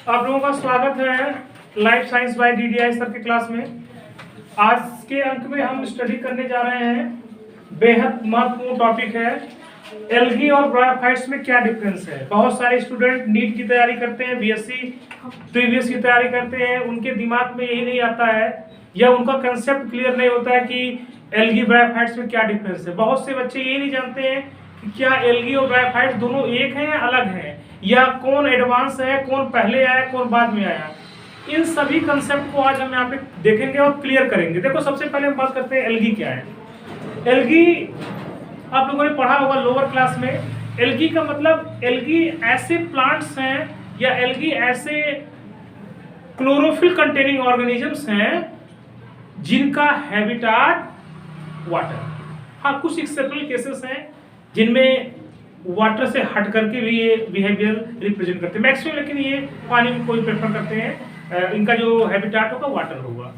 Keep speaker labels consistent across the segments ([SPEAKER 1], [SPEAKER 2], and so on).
[SPEAKER 1] आप लोगों का स्वागत है लाइफ साइंस बाय डीडीआई सर के क्लास में। आज के अंक में हम स्टडी करने जा रहे हैं, बेहद महत्वपूर्ण टॉपिक है, एल्गी और ब्रायोफाइट्स में क्या डिफरेंस है। बहुत सारे स्टूडेंट नीट की तैयारी करते हैं, बीएससी प्रीवियस की तैयारी करते हैं, उनके दिमाग में यही नहीं आता है या उनका कंसेप्ट क्लियर नहीं होता है कि एल्गी ब्रायोफाइट्स में क्या डिफरेंस है। बहुत से बच्चे यही नहीं जानते हैं कि क्या एल्गी और ब्रायोफाइट्स दोनों एक हैं या अलग हैं, या कौन एडवांस है, कौन पहले आया, कौन बाद में आया। इन सभी कंसेप्ट को आज हम यहाँ पे देखेंगे और क्लियर करेंगे। देखो, सबसे पहले हम बात करते हैं एल्गी क्या है। एल्गी आप लोगों ने पढ़ा होगा लोअर क्लास में। एल्गी का मतलब, एल्गी ऐसे प्लांट्स हैं या एल्गी ऐसे क्लोरोफिल कंटेनिंग ऑर्गेनिजम्स हैं जिनका हैबिटाट वाटर। हाँ, कुछ एक्सेप्शनल केसेस हैं जिनमें वाटर से हट करके भी ये बिहेवियर रिप्रेजेंट करते हैं मैक्सिमम, लेकिन ये पानी में कोई प्रेफर करते हैं, इनका जो हैबिटाट होगा वाटर होगा।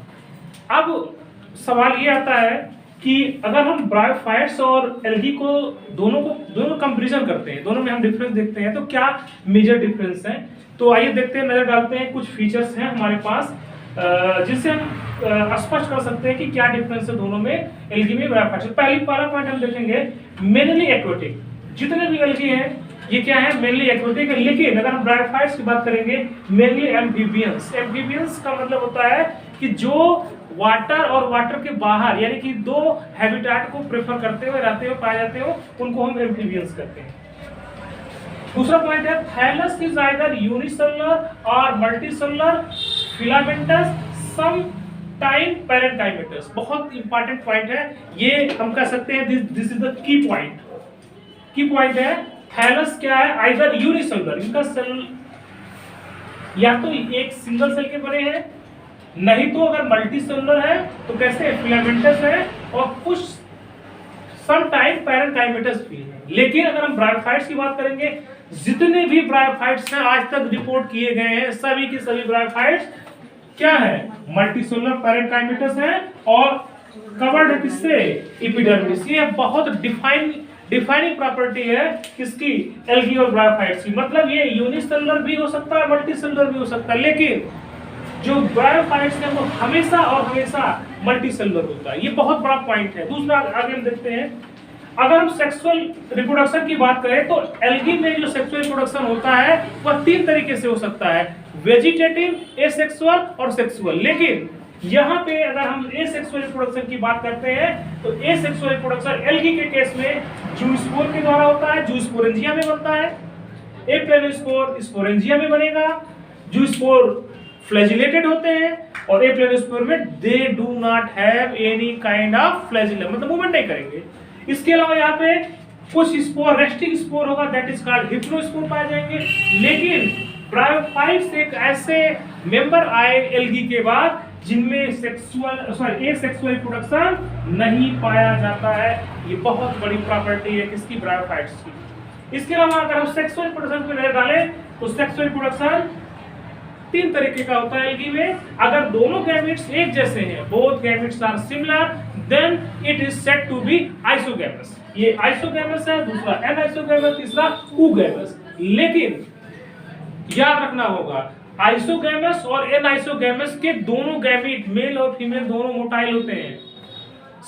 [SPEAKER 1] अब सवाल ये आता है कि अगर हम ब्रायोफाइट्स और एल्गी को दोनों कंपैरिजन करते हैं, दोनों में हम डिफरेंस देखते हैं, तो क्या मेजर डिफरेंस है। तो आइए देखते हैं, नजर डालते हैं। कुछ फीचर्स हैं हमारे पास जिससे हम स्पष्ट कर सकते हैं कि क्या डिफरेंस है दोनों में, एल्गी में ब्रायोफाइट्स। पहला पॉइंट हम देखेंगे, मेनली एक्वेटिक। जितने भी एल्गी हैं ये क्या है, मेनली एक्वेटिक है। लेकिन अगर हम ब्रायोफाइट्स की बात करेंगे, मेनली एम्फीबियंस। एम्फीबियंस का मतलब होता है कि जो वाटर और वाटर के बाहर, यानी कि दो हैबिटाट को प्रेफर करते हुए रहते हुए पाए जाते हो, उनको हम एम्फीबियंस कहते हैं। दूसरा पॉइंट है, थैलस इज आइदर यूनिसेलुलर और multicellular, filamentous, some time parenchymatous. बहुत इंपॉर्टेंट पॉइंट है ये, हम कह सकते हैं this is the key point. Key point है, थैलस क्या है, आइदर यूनिसेलुलर, इनका सेल या तो एक सिंगल सेल के बने हैं, नहीं तो अगर मल्टी सेलुलर है तो कैसे, फिलामेंटस है, और कुछ सम टाइम पैरेंकाइमेटस भी है। लेकिन अगर हम ब्रायोफाइट्स की बात करेंगे, जितने भी ब्रायोफाइट्स हैं आज तक रिपोर्ट किए गए हैं, सभी की सभी ब्रायोफाइट्स क्या है, मल्टी सेलुलर पैरेंकाइमेटस है और कवर्ड है किससे, एपिडर्मिस। ये बहुत डिफाइनिंग प्रॉपर्टी है किसकी, एल्गी और ब्रायोफाइट्स की। मतलब ये यूनिसेलुलर भी हो सकता है, मल्टीसेलुलर भी हो सकता है, लेकिन जो ब्रायोफाइट्स है वो हमेशा और हमेशा मल्टीसेलुलर होता है। ये बहुत बड़ा पॉइंट है। दूसरा आगे हम देखते हैं, अगर हम सेक्सुअल रिप्रोडक्शन की बात करें तो एल्गी में जो सेक्सुअल रिप्रोडक्शन होता है वह 3 तरीके से हो सकता है, वेजिटेटिव, एसेक्सुअल और सेक्सुअल। लेकिन यहाँ पे अगर हम एसेक्सुअल रिप्रोडक्शन की बात करते हैं तो एसेक्सुअल रिप्रोडक्शन एल्गी के केस में जूस्पोर के द्वारा होता है, जूस्पोरेंजिया में बनता है। एप्लेनोस्पोर स्पोरेंजिया में बनेगा। जूस्पोर फ्लैजिलेटेड होते हैं और एप्लेनोस्पोर में they do not have any kind of flagellum, मतलब मूवमेंट नहीं करेंगे। इसके अलावा यहाँ पे कुछ स्पोर, रेस्टिंग स्पोर होगा, दैट इज कॉल्ड हिप्नोस्पोर पाए जाएंगे। लेकिन ब्रायोफाइट्स एक ऐसे मेंबर आए एल्गी के बाद जिनमें एसेक्सुअल रिप्रोडक्शन नहीं पाया जाता है। ये बहुत बड़ी प्रॉपर्टी है किसकी, ब्रायोफाइट्स की। इसके अलावा अगर हम सेक्सुअल रिप्रोडक्शन पे नजर डालें तो सेक्सुअल रिप्रोडक्शन 3 तरीके का होता है एल्गी में। अगर दोनों गैमेट्स एक जैसे हैं, both gametes are similar, then it is said to be isogamous. ये आइसोगैमस है, दूसरा एनाइसोगैमस, तीसरा ऊगैमस। लेकिन याद रखना होगा, आइसोगैमस और एनाइसोगैमस के दोनों गैमेट, मेल और फीमेल दोनों मोटाइल होते हैं,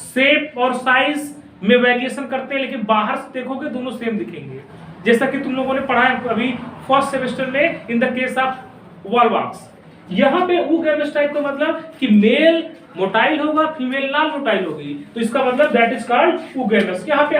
[SPEAKER 1] शेप और साइज में वेरिएशन करते हैं, लेकिन बाहर से देखोगे दोनों सेम दिखेंगे। जैसा कि तुम लोगों ने पढ़ा है अभी फर्स्ट सेमेस्टर में in the case of Volvox. यहाँ पे ऊगैमस टाइप का मतलब कि मेल मोटाइल होगा, फीमेल नॉन मोटाइल होगी, तो इसका मतलब दैट इज कॉल्ड ऊगैमस। यहाँ पे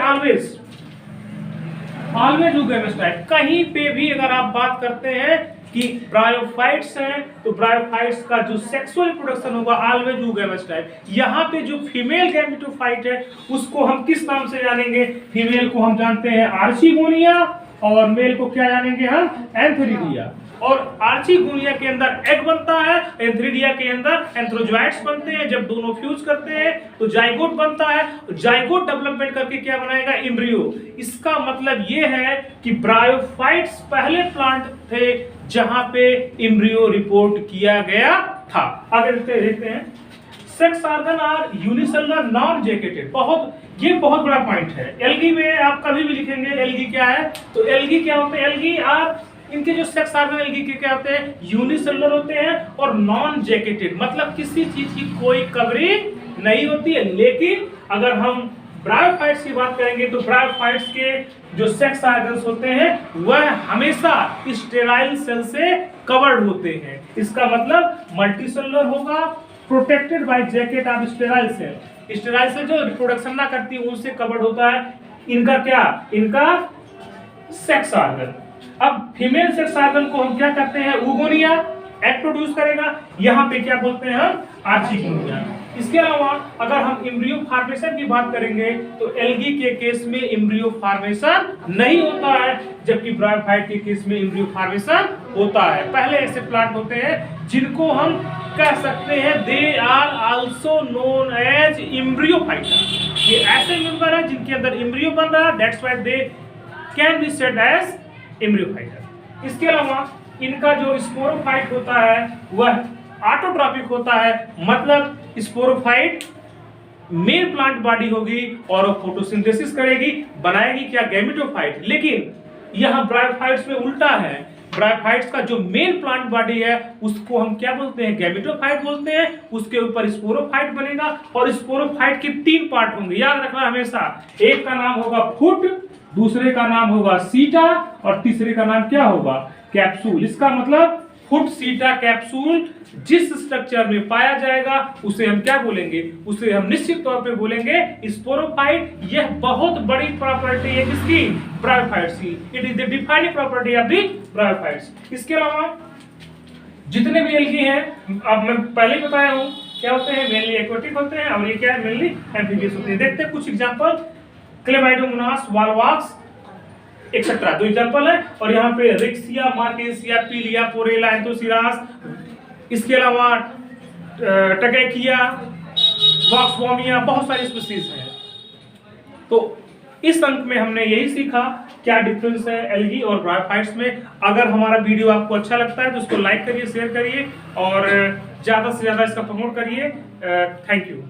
[SPEAKER 1] ऑलवेज ऊगैमस टाइप। कहीं पे भी अगर आप बात करते हैं कि ब्रायोफाइट्स हैं तो ब्रायोफाइट्स का जो सेक्सुअल रिप्रोडक्शन होगा ऑलवेज ऊगैमस टाइप। यहाँ पे जो फीमेल गैमेटोफाइट है उसको हम किस नाम से जानेंगे, फीमेल को हम जानते हैं आर्चिगोनिया और मेल को क्या जानेंगे हम, एंथेरिडिया। और आर्चिगोनिया के अंदर एग बनता है, एंथेरिडिया के अंदर एंथ्रोजोइट्स बनते हैं। जब दोनों फ्यूज करते हैं तो जाइगोट बनता है, जाइगोट डेवलपमेंट करके क्या बनाएगा, एम्ब्रियो। इसका मतलब ये है कि ब्रायोफाइट्स पहले प्लांट थे जहां पे एम्ब्रियो रिपोर्ट किया गया था। आगे देखते हैं, sex organ are unicellular non jacketed. ये बहुत बड़ा पॉइंट है। एल्गी में आप कभी भी लिखेंगे एल्गी क्या है, तो एल्गी क्या होते हैं, एल्गी आर इनके जो सेक्स ऑर्गन एल्गी के क्या होते हैं, यूनिसेलुलर होते हैं और नॉन जैकेटेड, मतलब किसी चीज की कोई कवरिंग नहीं होती है। लेकिन अगर हम ब्रायोफाइट्स की बात करेंगे तो ब्रायोफाइट्स के जो सेक्स ऑर्गन्स होते हैं वह हमेशा स्टेराइल सेल से कवर्ड होते हैं। इसका मतलब मल्टीसेलुलर होगा, protected by jacket of sterile cell. Sterile cell जो रिप्रोडक्शन ना करती है उनसे कवर्ड होता है इनका क्या, इनका सेक्स ऑर्गन। अब फीमेल सेक्स ऑर्गन को हम क्या करते हैं, ऊगोनिया एग प्रोड्यूस करेगा, यहाँ पे क्या बोलते हैं हम, आर्चिगोनिया। इसके अलावा अगर हम एम्ब्रियो फॉर्मेशन की बात करेंगे तो एल्गी के केस में एम्ब्रियो फॉर्मेशन नहीं होता है, जबकि ब्रायोफाइट के केस में एम्ब्रियो फॉर्मेशन होता है। पहले ऐसे प्लांट होते हैं जिनको हम कह सकते हैं they are also known as embryophyta. ये ऐसे मेंबर है जिनके अंदर एम्ब्रियो बन रहा है, that's why they can be said as embryophyta. इसके अलावा इनका जो स्पोरोफाइट होता है वह ऑटोट्रॉपिक होता है, मतलब स्पोरोफाइट मेल प्लांट बॉडी होगी और वो फोटोसिंथेसिस करेगी, बनाएगी क्या, गैमेटोफाइट। लेकिन यहाँ ब्रायोफाइट्स में उल्टा है, ब्रायोफाइट्स का जो मेल प्लांट बॉडी है उसको हम क्या बोलते हैं, गैमेटोफाइट बोलते हैं। उसके ऊपर स्पोरोफाइट बनेगा और स्पोरोफाइट के 3 पार्ट होंगे, याद रखना हमेशा। एक का नाम होगा फुट, दूसरे का नाम होगा सीटा और तीसरे का नाम क्या होगा, कैप्सूल। इसका मतलब फुट, सीटा, कैप्सूल जिस स्ट्रक्चर में पाया जाएगा उसे हम क्या बोलेंगे, उसे हम निश्चित तौर पे बोलेंगे स्पोरोफाइट। यह बहुत बड़ी प्रॉपर्टी है किसकी, ब्रायोफाइट्स की। It is the defining property of the bryophytes. इसके अलावा जितने भी एल्गी हैं, अब मैं पहले ही बताया हूं क्या होते हैं, मेनली एक्वेटिक होते हैं और ये क्या है, मेनली एम्फीबियस होते हैं। देखते हैं कुछ एग्जांपल, क्लेमाइडोमोनास, वालवाक्स एक्सेट्रा 2 एग्जांपल है। और यहाँ पे रिक्सिया, मार्केसिया, पीलिया, पोरेला, एंथोसिरास, इसके अलावा टकैकिया, वॉक्सवॉमिया, बहुत सारी स्पीशीज हैं। तो इस अंक में हमने यही सीखा क्या डिफरेंस है एल्गी और ब्रायोफाइट्स में। अगर हमारा वीडियो आपको अच्छा लगता है तो उसको लाइक करिए, शेयर करिए और ज्यादा से ज्यादा इसका प्रमोट करिए। Thank you.